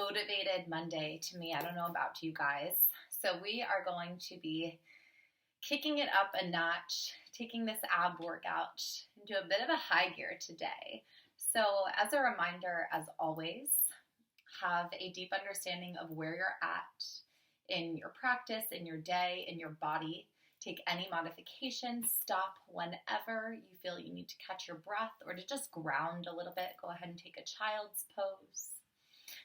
motivated Monday to me. I don't know about you guys. So we are going to be kicking it up a notch, taking this ab workout into a bit of a high gear today. So as a reminder, as always, have a deep understanding of where you're at in your practice, in your day, in your body. Take any modifications, stop whenever you feel you need to catch your breath or to just ground a little bit. Go ahead and take a child's pose.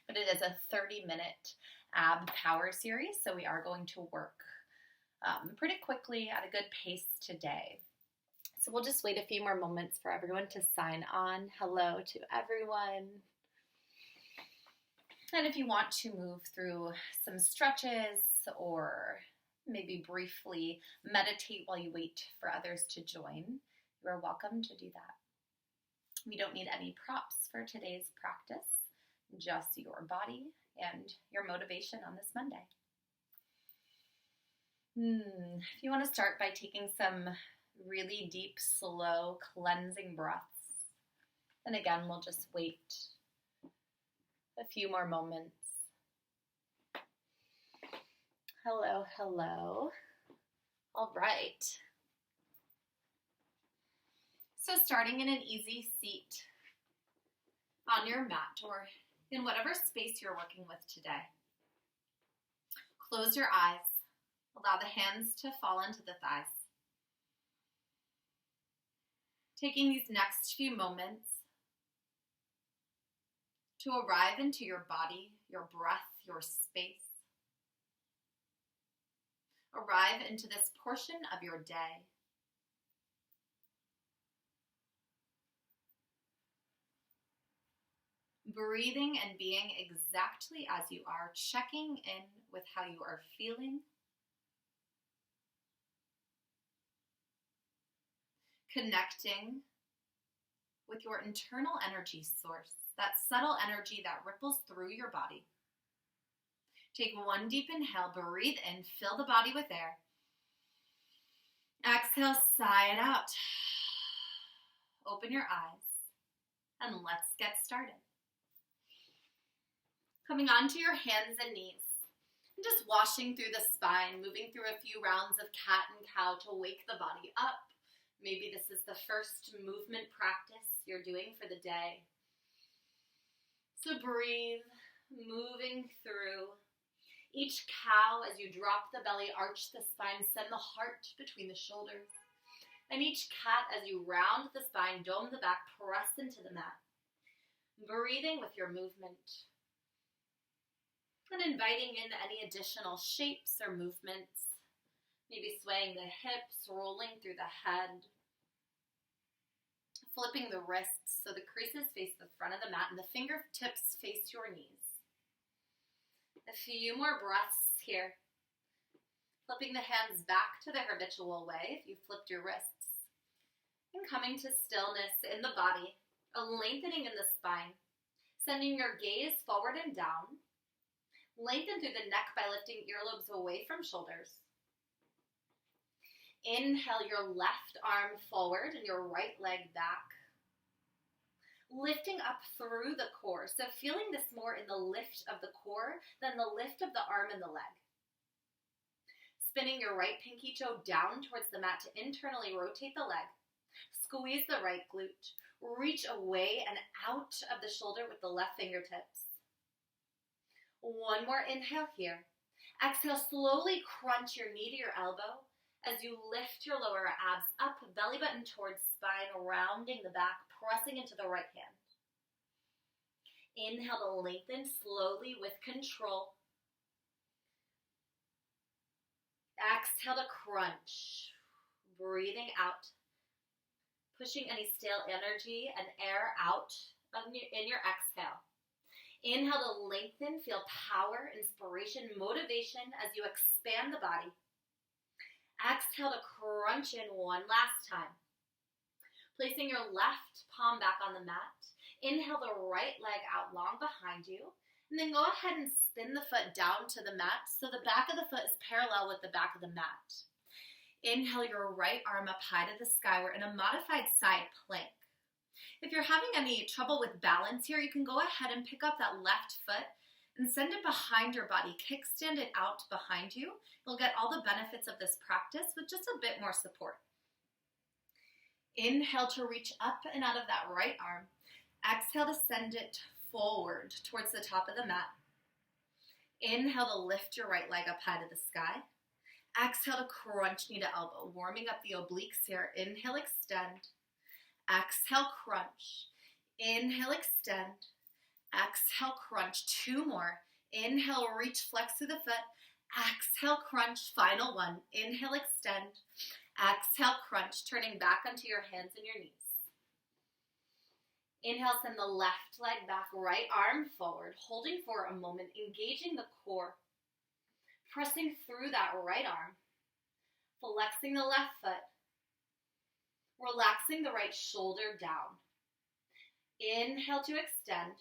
But it is a 30-minute ab power series, so we are going to work pretty quickly at a good pace today. So we'll just wait a few more moments for everyone to sign on. Hello to everyone. And if you want to move through some stretches or maybe briefly meditate while you wait for others to join, you are welcome to do that. We don't need any props for today's practice, just your body and your motivation on this Monday. If you want to start by taking some really deep, slow, cleansing breaths, then again, we'll just wait a few more moments. Hello, hello. All right. So starting in an easy seat on your mat or in whatever space you're working with today. Close your eyes. Allow the hands to fall into the thighs. Taking these next few moments to arrive into your body, your breath, your space. Arrive into this portion of your day. Breathing and being exactly as you are, checking in with how you are feeling. Connecting with your internal energy source, that subtle energy that ripples through your body. Take one deep inhale, breathe in, fill the body with air. Exhale, sigh it out. Open your eyes, and let's get started. Coming onto your hands and knees, and just washing through the spine, moving through a few rounds of cat and cow to wake the body up. Maybe this is the first movement practice you're doing for the day. So breathe, moving through. Each cow, as you drop the belly, arch the spine, send the heart between the shoulders. And each cat, as you round the spine, dome the back, press into the mat. Breathing with your movement. And inviting in any additional shapes or movements. Maybe swaying the hips, rolling through the head. Flipping the wrists so the creases face the front of the mat and the fingertips face your knees. A few more breaths here. Flipping the hands back to the habitual way if you flipped your wrists. And coming to stillness in the body, a lengthening in the spine. Sending your gaze forward and down. Lengthen through the neck by lifting earlobes away from shoulders. Inhale your left arm forward and your right leg back. Lifting up through the core. So feeling this more in the lift of the core than the lift of the arm and the leg. Spinning your right pinky toe down towards the mat to internally rotate the leg. Squeeze the right glute. Reach away and out of the shoulder with the left fingertips. One more inhale here. Exhale, slowly crunch your knee to your elbow as you lift your lower abs up, belly button towards spine, rounding the back, pressing into the right hand. Inhale to lengthen slowly with control. Exhale to crunch. Breathing out. Pushing any stale energy and air out in your exhale. Inhale to lengthen, feel power, inspiration, motivation as you expand the body. Exhale to crunch in one last time. Placing your left palm back on the mat. Inhale the right leg out long behind you. And then go ahead and spin the foot down to the mat so the back of the foot is parallel with the back of the mat. Inhale your right arm up high to the sky. We're in a modified side plank. If you're having any trouble with balance here, you can go ahead and pick up that left foot and send it behind your body. Kickstand it out behind you. You'll get all the benefits of this practice with just a bit more support. Inhale to reach up and out of that right arm. Exhale to send it forward towards the top of the mat. Inhale to lift your right leg up high to the sky. Exhale to crunch knee to elbow, warming up the obliques here. Inhale, extend. Exhale, crunch. Inhale, extend. Exhale, crunch. 2 more. Inhale, reach, flex through the foot. Exhale, crunch. Final one. Inhale, extend. Exhale, crunch. Turning back onto your hands and your knees. Inhale, send the left leg back, right arm forward, holding for a moment, engaging the core. Pressing through that right arm, flexing the left foot, relaxing the right shoulder down. Inhale to extend.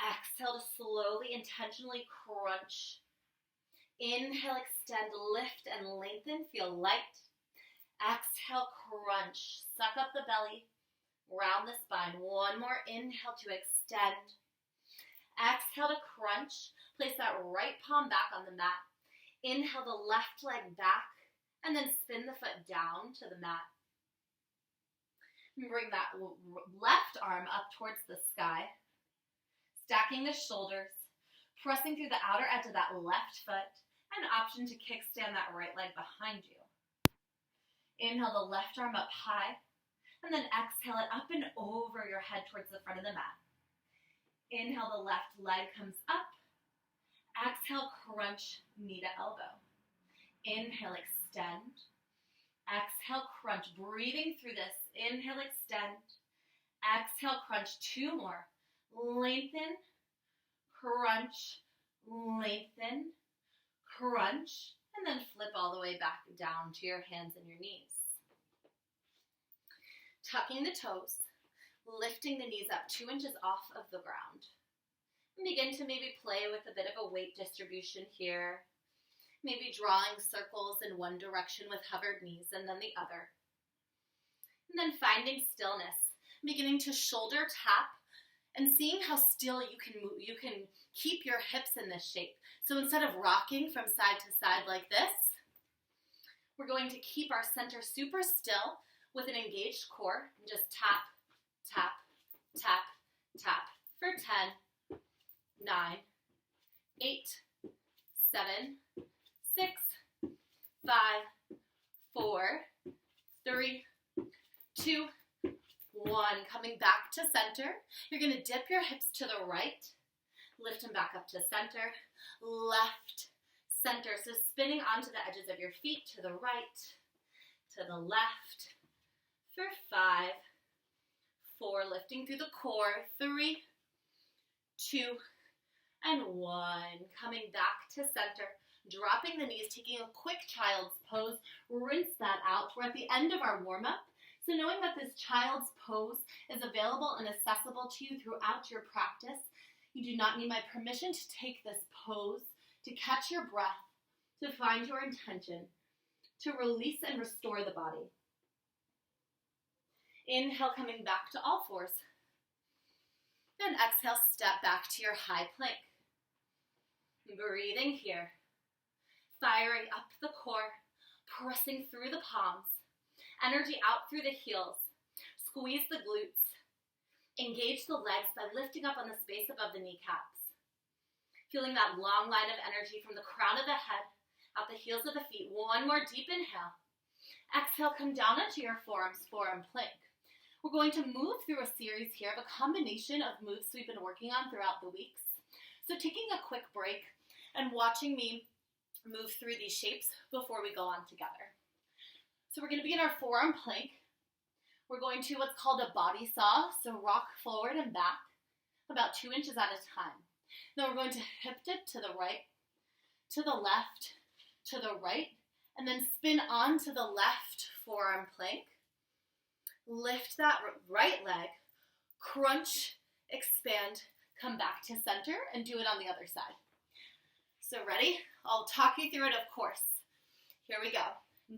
Exhale to slowly, intentionally crunch. Inhale, extend, lift and lengthen, feel light. Exhale, crunch, suck up the belly, round the spine. 1 more inhale to extend. Exhale to crunch, place that right palm back on the mat. Inhale the left leg back, and then spin the foot down to the mat. Bring that left arm up towards the sky, stacking the shoulders, pressing through the outer edge of that left foot, and option to kickstand that right leg behind you. Inhale the left arm up high, and then exhale it up and over your head towards the front of the mat. Inhale, the left leg comes up. Exhale, crunch, knee to elbow. Inhale, extend. Exhale, crunch, breathing through this. Inhale, extend. Exhale, crunch, 2 more. Lengthen, crunch, lengthen, crunch, and then flip all the way back down to your hands and your knees. Tucking the toes, lifting the knees up 2 inches off of the ground. And begin to maybe play with a bit of a weight distribution here. Maybe drawing circles in one direction with hovered knees and then the other. And then finding stillness, beginning to shoulder tap and seeing how still you can move. You can keep your hips in this shape. So instead of rocking from side to side like this, we're going to keep our center super still with an engaged core and just tap, tap, tap, tap for 10, 9, 8, 7, 6, 5, 4, 3, 2, 1. Coming back to center. You're going to dip your hips to the right, lift them back up to center, left, center. So spinning onto the edges of your feet to the right, to the left, for 5, 4, lifting through the core, 3, 2, and 1. Coming back to center, dropping the knees, taking a quick child's pose, rinse that out. We're at the end of our warm-up. So knowing that this child's pose is available and accessible to you throughout your practice, you do not need my permission to take this pose, to catch your breath, to find your intention, to release and restore the body. Inhale, coming back to all fours. Then exhale, step back to your high plank. Breathing here. Firing up the core, pressing through the palms. Energy out through the heels. Squeeze the glutes. Engage the legs by lifting up on the space above the kneecaps. Feeling that long line of energy from the crown of the head, out the heels of the feet. 1 more deep inhale. Exhale, come down onto your forearms, forearm plank. We're going to move through a series here of a combination of moves we've been working on throughout the weeks. So taking a quick break and watching me move through these shapes before we go on together. So we're going to be in our forearm plank. We're going to what's called a body saw, so rock forward and back about 2 inches at a time. Then we're going to hip dip to the right, to the left, to the right, and then spin onto the left forearm plank. Lift that right leg, crunch, expand, come back to center, and do it on the other side. So ready? I'll talk you through it, of course. Here we go.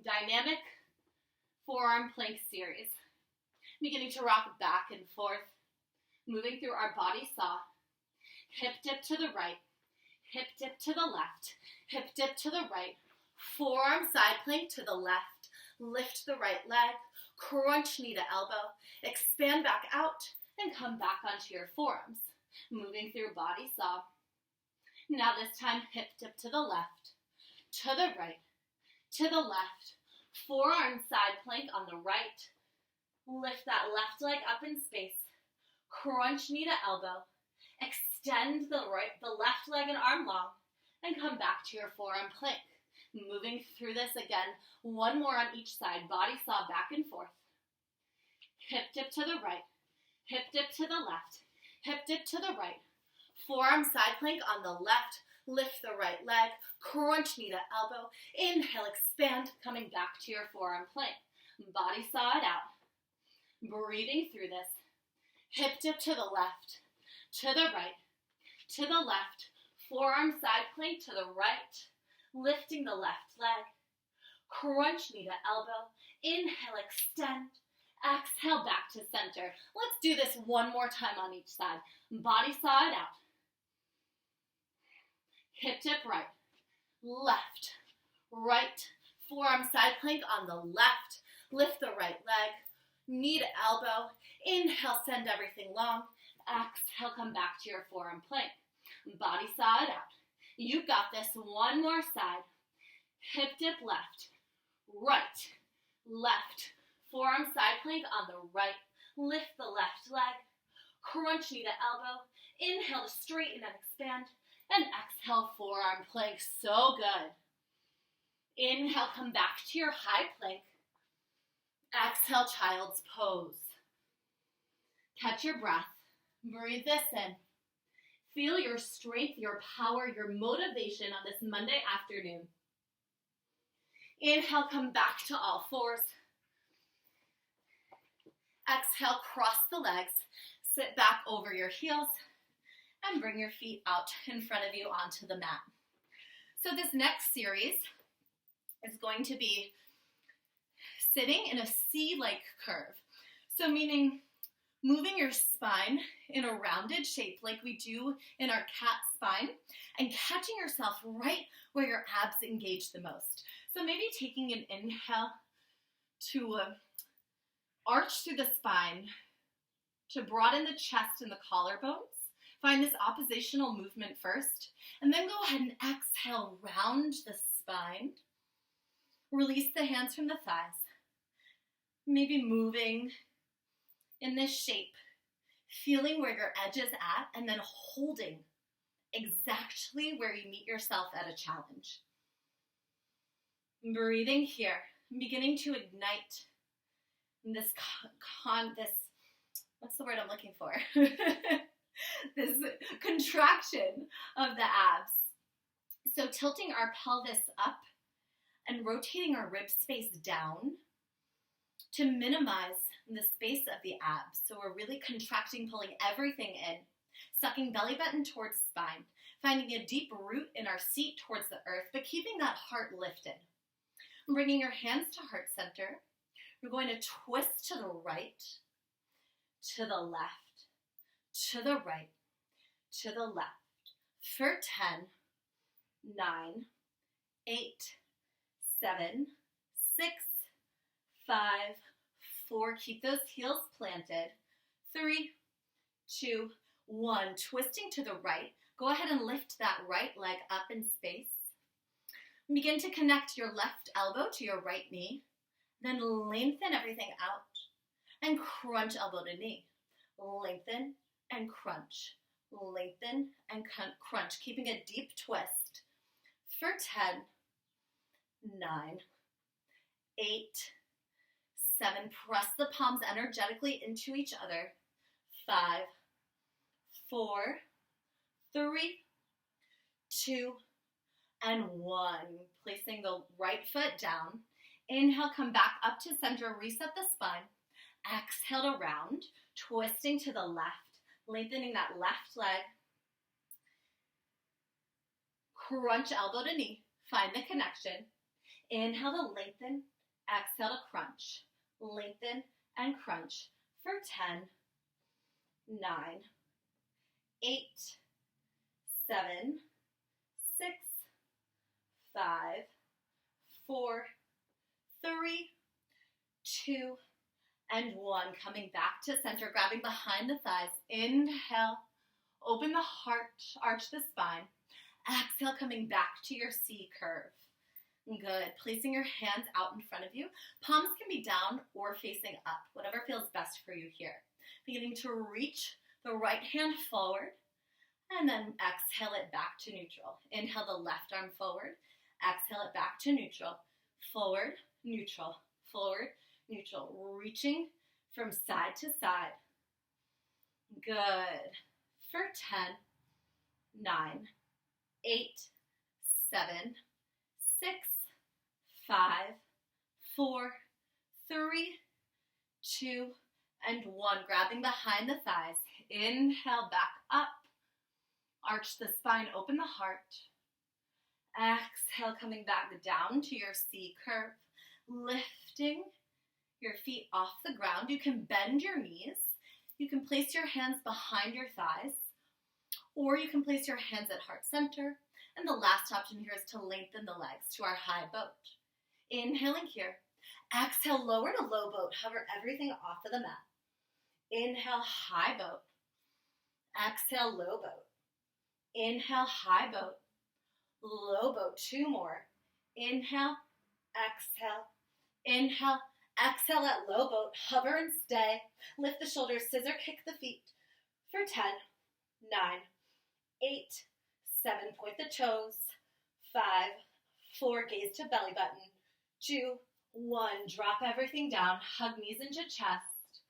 Dynamic forearm plank series. Beginning to rock back and forth, moving through our body saw. Hip dip to the right, hip dip to the left, hip dip to the right, forearm side plank to the left, lift the right leg, crunch knee to elbow, expand back out, and come back onto your forearms, moving through body saw. Now this time, hip dip to the left, to the right, to the left, forearm side plank on the right, lift that left leg up in space, crunch knee to elbow, extend the left leg and arm long, and come back to your forearm plank. Moving through this again, one more on each side, body saw back and forth. Hip dip to the right, hip dip to the left, hip dip to the right, forearm side plank on the left, lift the right leg, crunch knee to elbow, inhale, expand, coming back to your forearm plank. Body saw it out. Breathing through this. Hip dip to the left, to the right, to the left, forearm side plank to the right, lifting the left leg, crunch knee to elbow, inhale, extend, exhale back to center. Let's do this one more time on each side. Body saw it out. Hip dip right, left, right, forearm side plank on the left, lift the right leg, knee to elbow, inhale, send everything long, exhale, come back to your forearm plank. Body saw it out. You got this. One more side. Hip dip left, right, left, forearm side plank on the right, lift the left leg, crunch knee to elbow, inhale to straighten and expand, and exhale, forearm plank. So good. Inhale, come back to your high plank. Exhale, child's pose. Catch your breath. Breathe this in. Feel your strength, your power, your motivation on this Monday afternoon. Inhale, come back to all fours. Exhale, cross the legs. Sit back over your heels and bring your feet out in front of you onto the mat. So this next series is going to be sitting in a C-like curve. So meaning moving your spine in a rounded shape like we do in our cat spine and catching yourself right where your abs engage the most. So maybe taking an inhale to arch through the spine, to broaden the chest and the collarbones. Find this oppositional movement first, and then go ahead and exhale, round the spine. Release the hands from the thighs. Maybe moving in this shape, feeling where your edge is at, and then holding exactly where you meet yourself at a challenge. Breathing here, beginning to ignite this what's the word I'm looking for? This contraction of the abs. So tilting our pelvis up and rotating our rib space down to minimize the space of the abs. So we're really contracting, pulling everything in, sucking belly button towards spine, finding a deep root in our seat towards the earth, but keeping that heart lifted. Bringing your hands to heart center. You're going to twist to the right, to the left, to the right, to the left. For 10, 9, 8, 7, 6, 5, 4. Keep those heels planted. 3, 2, 1. Twisting to the right. Go ahead and lift that right leg up in space. Begin to connect your left elbow to your right knee. Then lengthen everything out and crunch elbow to knee. Lengthen and crunch. Lengthen and crunch. Keeping a deep twist. For 10, 9, 8, 7. Press the palms energetically into each other. 5, 4, 3, 2, and 1. Placing the right foot down. Inhale, come back up to center, reset the spine. Exhale to round, twisting to the left, lengthening that left leg. Crunch elbow to knee, find the connection. Inhale to lengthen, exhale to crunch. Lengthen and crunch for 10, 9, 8, 7, 4, 3, 2, and 1. Coming back to center, grabbing behind the thighs. Inhale, open the heart, arch the spine. Exhale, coming back to your C curve. Good. Placing your hands out in front of you. Palms can be down or facing up, whatever feels best for you here. Beginning to reach the right hand forward, and then exhale it back to neutral. Inhale the left arm forward. Exhale it back to neutral. Forward, neutral, forward, neutral. Reaching from side to side. Good. For 10, 9, 8, 7, 6, 5, 4, 3, 2, and 1. Grabbing behind the thighs. Inhale back up. Arch the spine, open the heart. Exhale, coming back down to your C curve. Lifting your feet off the ground. You can bend your knees. You can place your hands behind your thighs, or you can place your hands at heart center. And the last option here is to lengthen the legs to our high boat. Inhaling here. Exhale, lower to low boat. Hover everything off of the mat. Inhale, high boat. Exhale, low boat. Inhale, high boat. Low boat. 2 more. Inhale, exhale. Inhale, exhale at low boat. Hover and stay. Lift the shoulders, scissor kick the feet. For 10, 9, 8, 7, point the toes. 5, 4, gaze to belly button. 2, 1, drop everything down. Hug knees into chest.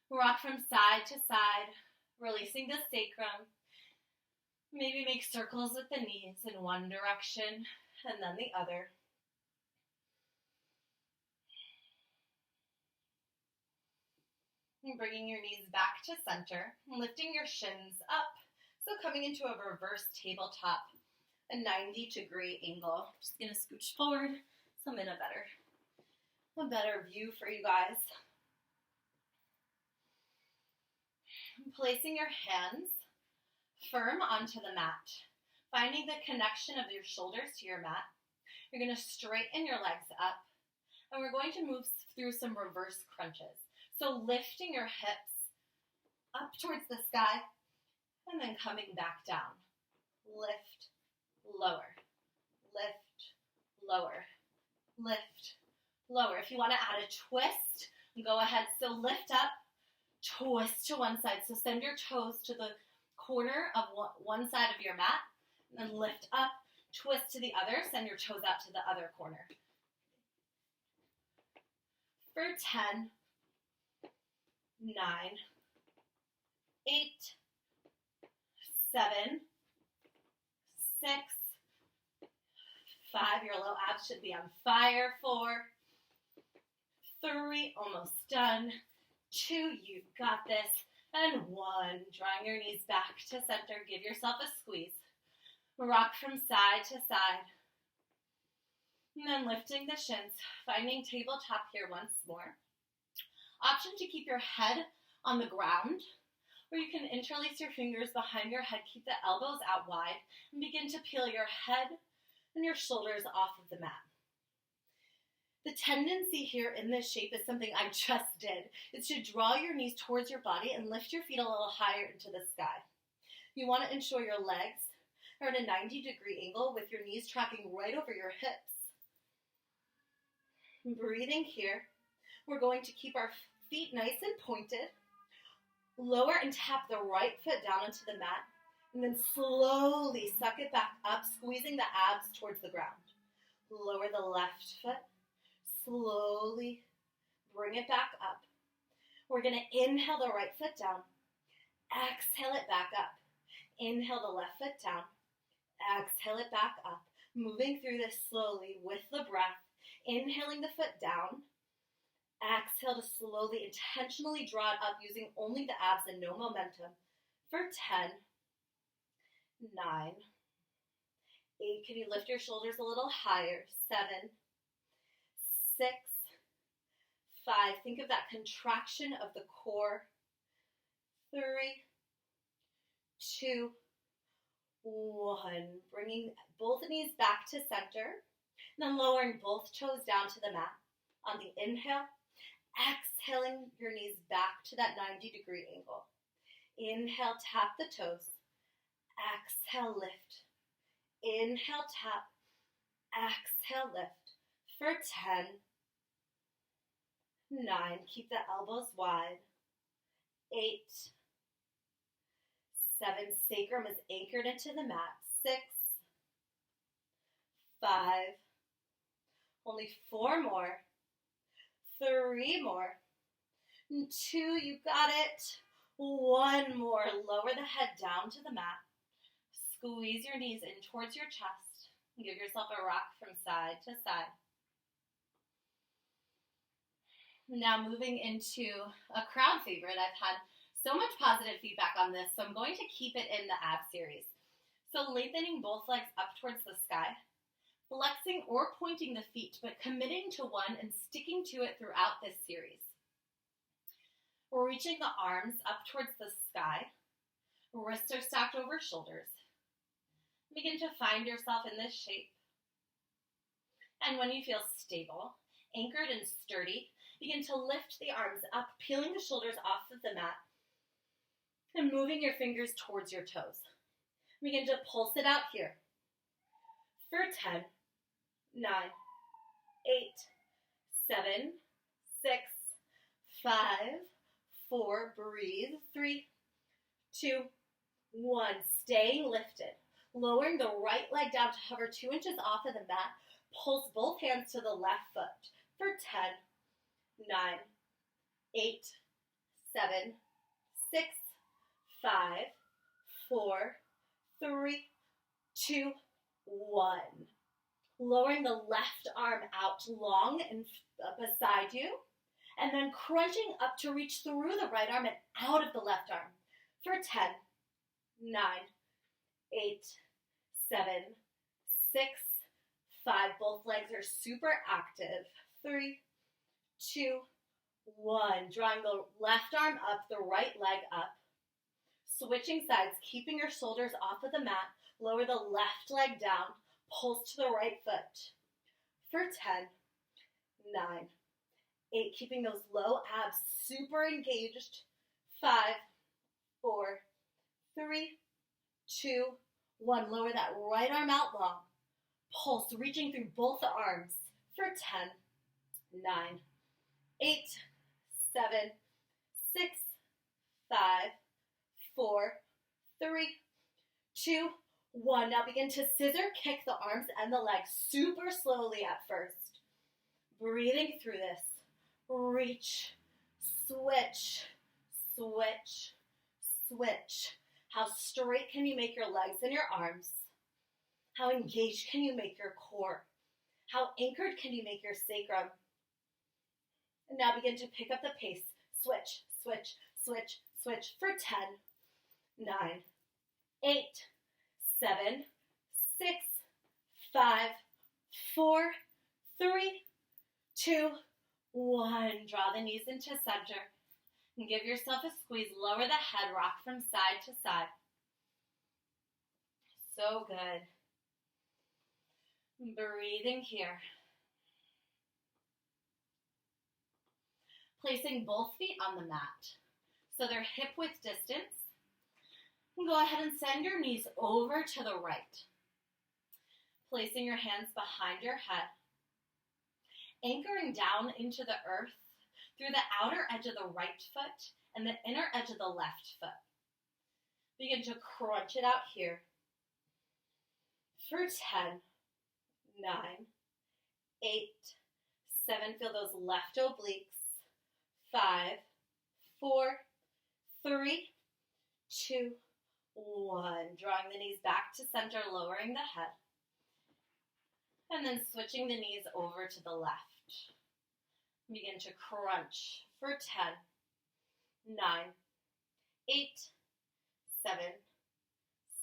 Rock from side to side, releasing the sacrum. Maybe make circles with the knees in one direction and then the other. And bringing your knees back to center, lifting your shins up. So coming into a reverse tabletop, a 90-degree angle. Just gonna scooch forward so I'm in a better view for you guys. Placing your hands firm onto the mat, finding the connection of your shoulders to your mat. You're going to straighten your legs up, and we're going to move through some reverse crunches. So lifting your hips up towards the sky, and then coming back down. Lift, lower, lift, lower, lift, lower. If you want to add a twist, go ahead. So lift up, twist to one side. So send your toes to the corner of one side of your mat, and then lift up, twist to the other, send your toes out to the other corner. For 10, 9, 8, 7, 6, 5, your low abs should be on fire. 4, 3, almost done. 2, you've got this. And 1, drawing your knees back to center. Give yourself a squeeze. Rock from side to side. And then lifting the shins, finding tabletop here once more. Option to keep your head on the ground, or you can interlace your fingers behind your head, keep the elbows out wide, and begin to peel your head and your shoulders off of the mat. The tendency here in this shape is something I just did. It's to draw your knees towards your body and lift your feet a little higher into the sky. You want to ensure your legs are at a 90-degree angle with your knees tracking right over your hips. Breathing here. We're going to keep our feet nice and pointed. Lower and tap the right foot down into the mat. And then slowly suck it back up, squeezing the abs towards the ground. Lower the left foot. Slowly bring it back up. We're going to inhale the right foot down. Exhale it back up. Inhale the left foot down. Exhale it back up. Moving through this slowly with the breath. Inhaling the foot down. Exhale to slowly, intentionally draw it up using only the abs and no momentum. For 10, 9, 8. Can you lift your shoulders a little higher? 7, 6, 5. Think of that contraction of the core. 3, 2, 1. Bringing both knees back to center. Then lowering both toes down to the mat. On the inhale, exhaling your knees back to that 90-degree angle. Inhale, tap the toes. Exhale, lift. Inhale, tap. Exhale, lift. For 10, 9, keep the elbows wide. 8, 7, sacrum is anchored into the mat. 6, 5, only 4 more. 3 more. 2, you got it. 1 more. Lower the head down to the mat. Squeeze your knees in towards your chest. Give yourself a rock from side to side. Now moving into a crowd favorite. I've had so much positive feedback on this, so I'm going to keep it in the ab series. So lengthening both legs up towards the sky, flexing or pointing the feet, but committing to one and sticking to it throughout this series. We're reaching the arms up towards the sky. Wrists are stacked over shoulders. Begin to find yourself in this shape. And when you feel stable, anchored and sturdy, begin to lift the arms up, peeling the shoulders off of the mat, and moving your fingers towards your toes. Begin to pulse it out here. For 10, 9, 8, 7, 6, 5, 4, breathe, 3, 2, 1, staying lifted. Lowering the right leg down to hover 2 inches off of the mat. Pulse both hands to the left foot for 10, 9, 8, 7, 6, 5, 4, 3, 2, 1. Lowering the left arm out long and beside you, and then crunching up to reach through the right arm and out of the left arm for 10, 9, 8, 7, 6, 5. Both legs are super active. 3, 2, 1. Drawing the left arm up, the right leg up. Switching sides, keeping your shoulders off of the mat. Lower the left leg down. Pulse to the right foot. For 10, 9, 8. Keeping those low abs super engaged. 5, 4, 3, 2, 1. Lower that right arm out long. Pulse, reaching through both the arms for 10, 9, 8, 7, 6, 5, 4, 3, 2, 1. Now begin to scissor kick the arms and the legs super slowly at first. Breathing through this. Reach, switch, switch, switch. How straight can you make your legs and your arms? How engaged can you make your core? How anchored can you make your sacrum? And now begin to pick up the pace. Switch, switch, switch, switch for 10, 9, 8, 7, 6, 5, 4, 3, 2, 1. Draw the knees into center. And give yourself a squeeze. Lower the head, rock from side to side. So good. Breathing here. Placing both feet on the mat so they're hip width distance. And go ahead and send your knees over to the right. Placing your hands behind your head. Anchoring down into the earth through the outer edge of the right foot and the inner edge of the left foot. Begin to crunch it out here. For 10, 9, 8, 7. Feel those left obliques. 5, 4, 3, 2, 1. Drawing the knees back to center, lowering the head. And then switching the knees over to the left. Begin to crunch for 10, 9, 8, 7,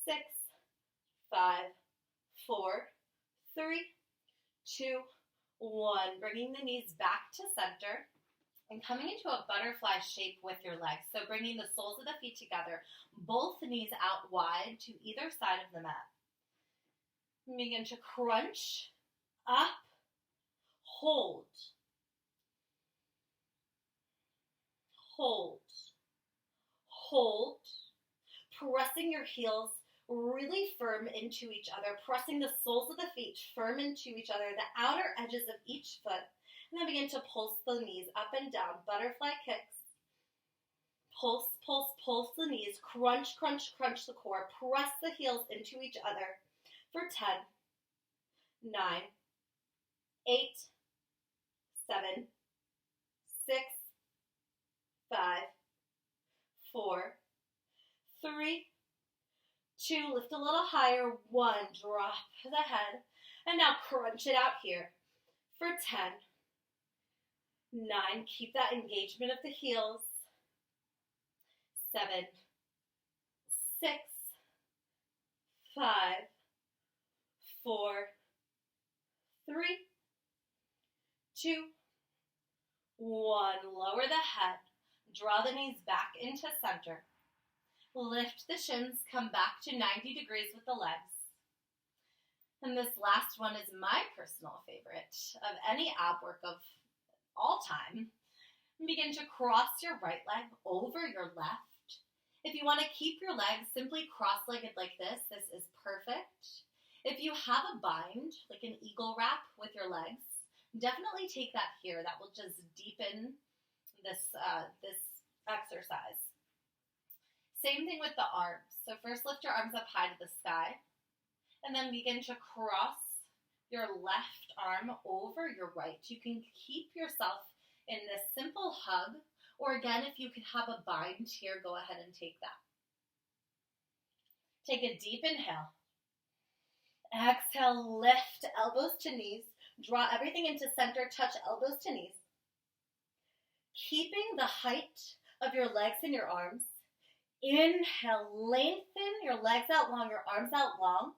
6, 5, 4, 3, 2, 1. Bringing the knees back to center and coming into a butterfly shape with your legs. So bringing the soles of the feet together, both knees out wide to either side of the mat. Begin to crunch up, hold, hold, hold, pressing your heels really firm into each other, pressing the soles of the feet firm into each other, the outer edges of each foot, and then begin to pulse the knees up and down, butterfly kicks. Pulse, pulse, pulse the knees, crunch, crunch, crunch the core, press the heels into each other for 10, 9, 8, 7, 6, 5, 4, 3, 2, lift a little higher, 1, drop the head, and now crunch it out here for 10, 9, keep that engagement of the heels, 7, 6, 5, 4, 3, 2, 1. Lower the head. Draw the knees back into center. Lift the shins. Come back to 90 degrees with the legs. And this last one is my personal favorite of any ab work of all time. Begin to cross your right leg over your left. If you want to keep your legs simply cross-legged like this is perfect. If you have a bind, like an eagle wrap with your legs, definitely take that here. That will just deepen this exercise. Same thing with the arms. So first lift your arms up high to the sky, and then begin to cross your left arm over your right. You can keep yourself in this simple hug, or again, if you could have a bind here, go ahead and take that. Take a deep inhale. Exhale, lift elbows to knees. Draw everything into center, touch elbows to knees. Keeping the height of your legs and your arms. Inhale, lengthen your legs out long, your arms out long.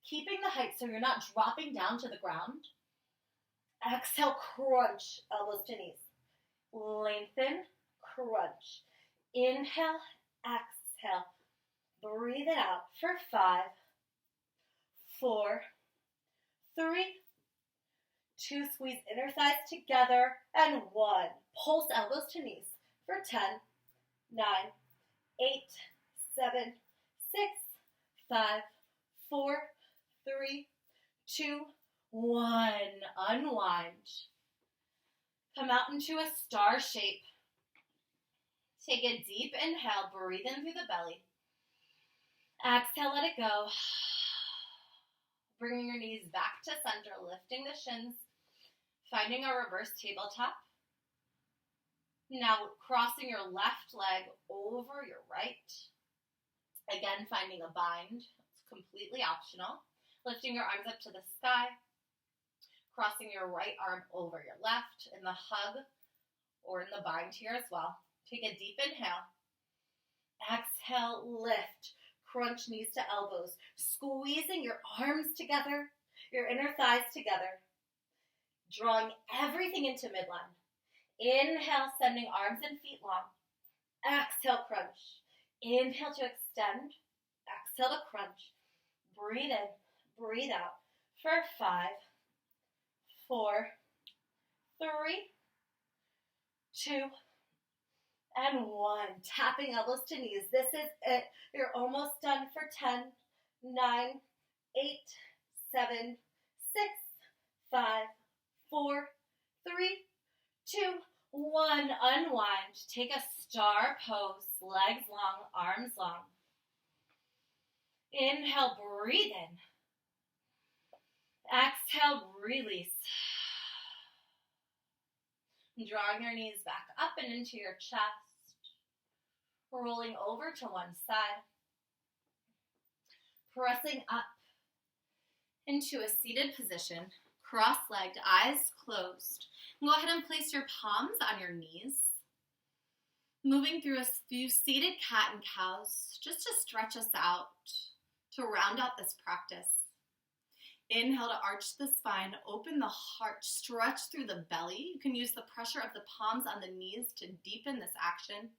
Keeping the height so you're not dropping down to the ground. Exhale, crunch elbows to knees. Lengthen, crunch. Inhale, exhale. Breathe it out for 5, 4, 3, 2. Squeeze inner thighs together, and 1. Pulse elbows to knees for 10, 9, 8, 7, 6, 5, 4, 3, 2, 1. Unwind. Come out into a star shape. Take a deep inhale, breathe in through the belly. Exhale, let it go. Bringing your knees back to center, lifting the shins, finding a reverse tabletop. Now crossing your left leg over your right. Again, finding a bind. It's completely optional. Lifting your arms up to the sky. Crossing your right arm over your left in the hug or in the bind here as well. Take a deep inhale. Exhale, lift. Crunch knees to elbows. Squeezing your arms together, your inner thighs together. Drawing everything into midline. Inhale, sending arms and feet long. Exhale, crunch. Inhale to extend. Exhale to crunch. Breathe in, breathe out for 5, 4, 3, 2, and 1. Tapping elbows to knees. This is it. You're almost done for 10, 9, 8, 7, 6, 5, 4, 3, 2, 1. Unwind. Take a star pose. Legs long, arms long. Inhale, breathe in. Exhale, release. Drawing your knees back up and into your chest. Rolling over to one side. Pressing up into a seated position. Cross-legged, eyes closed. Go ahead and place your palms on your knees. Moving through a few seated cat and cows just to stretch us out, to round out this practice. Inhale to arch the spine, open the heart, stretch through the belly. You can use the pressure of the palms on the knees to deepen this action.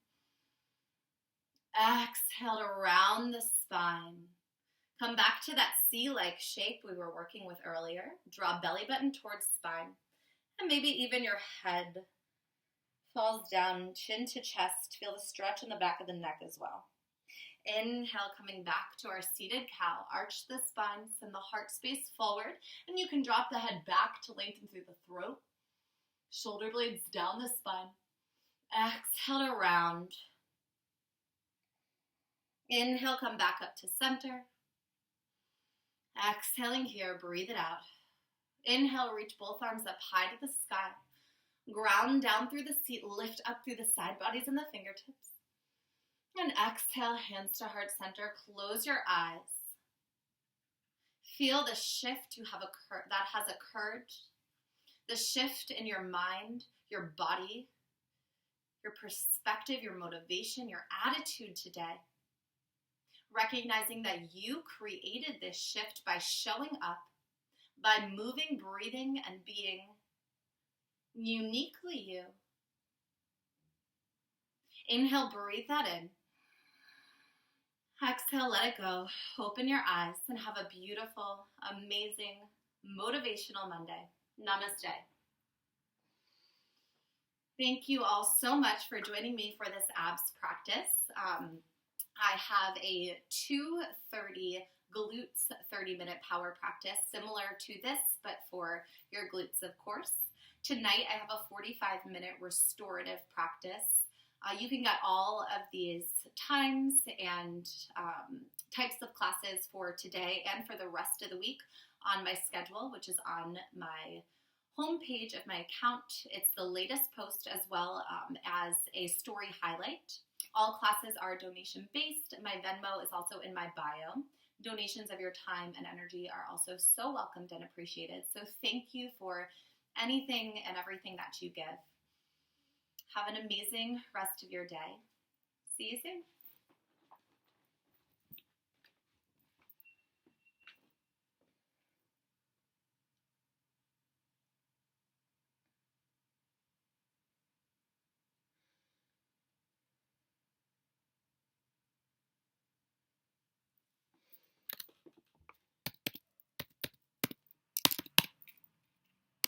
Exhale to round the spine. Come back to that C-like shape we were working with earlier. Draw belly button towards spine. And maybe even your head falls down, chin to chest. Feel the stretch in the back of the neck as well. Inhale, coming back to our seated cow. Arch the spine, send the heart space forward, and you can drop the head back to lengthen through the throat. Shoulder blades down the spine. Exhale to round. Inhale, come back up to center. Exhaling here, breathe it out. Inhale, reach both arms up high to the sky. Ground down through the seat, lift up through the side bodies and the fingertips. And exhale, hands to heart center. Close your eyes. Feel the shift that has occurred. The shift in your mind, your body, your perspective, your motivation, your attitude today. Recognizing that you created this shift by showing up, by moving, breathing, and being uniquely you. Inhale, breathe that in. Exhale, let it go. Open your eyes and have a beautiful, amazing, motivational Monday. Namaste. Thank you all so much for joining me for this abs practice. I have a 2:30 glutes 30-minute power practice similar to this, but for your glutes, of course. Tonight, I have a 45-minute restorative practice. You can get all of these times and types of classes for today and for the rest of the week on my schedule, which is on my homepage of my account. It's the latest post as well as a story highlight. All classes are donation-based. My Venmo is also in my bio. Donations of your time and energy are also so welcomed and appreciated. So thank you for anything and everything that you give. Have an amazing rest of your day. See you soon.